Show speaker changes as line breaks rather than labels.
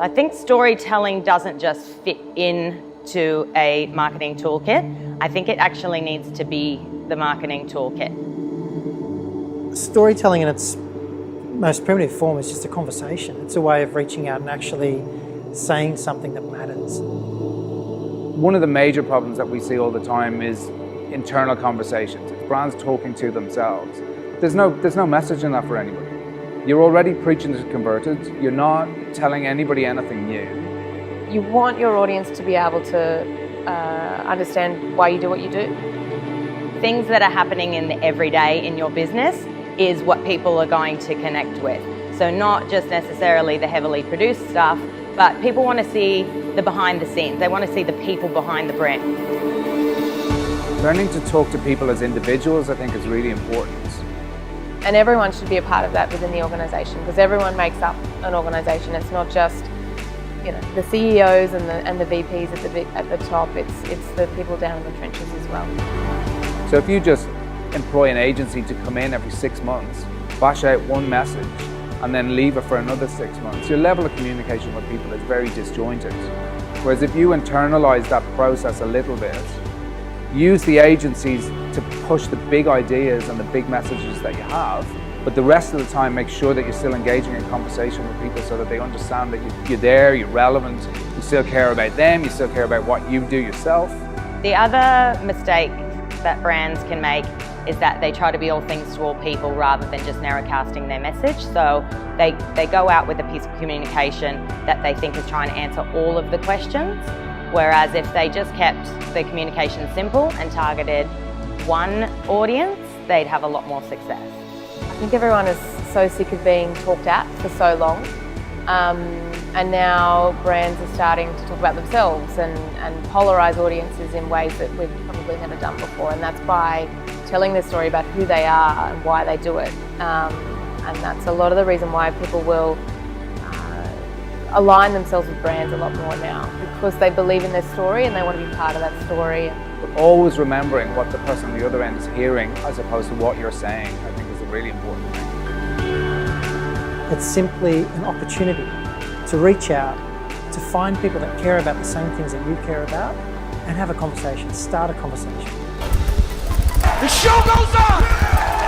I think storytelling doesn't just fit into a marketing toolkit. I think it actually needs to be the marketing toolkit.
Storytelling in its most primitive form is just a conversation. It's a way of reaching out and actually saying something that matters.
One of the major problems that we see all the time is internal conversations. It's brands talking to themselves. There's no message in that for anybody. You're already preaching to converted. You're not telling anybody anything new.
You want your audience to be able to understand why you do what you do.
Things that are happening in the everyday in your business is what people are going to connect with. So not just necessarily the heavily produced stuff, but people want to see the behind the scenes. They want to see the people behind the brand.
Learning to talk to people as individuals, I think, is really important.
And everyone should be a part of that within the organisation, because everyone makes up an organisation. It's not just, the CEOs and the VPs at the top. It's the people down in the trenches as well.
So if you just employ an agency to come in every 6 months, bash out one message, and then leave it for another 6 months, your level of communication with people is very disjointed. Whereas if you internalise that process a little bit, use the agencies to push the big ideas and the big messages that you have, but the rest of the time make sure that you're still engaging in conversation with people so that they understand that you're there, you're relevant, you still care about them, you still care about what you do yourself.
The other mistake that brands can make is that they try to be all things to all people rather than just narrowcasting their message. So they go out with a piece of communication that they think is trying to answer all of the questions, whereas if they just kept the communication simple and targeted one audience, they'd have a lot more success.
I think everyone is so sick of being talked at for so long, and now brands are starting to talk about themselves and polarise audiences in ways that we've probably never done before, and that's by telling their story about who they are and why they do it. And that's a lot of the reason why people will align themselves with brands a lot more now, because they believe in their story and they want to be part of that story.
But always remembering what the person on the other end is hearing as opposed to what you're saying, I think is a really important thing.
It's simply an opportunity to reach out, to find people that care about the same things that you care about, and have a conversation, start a conversation.
The show goes on!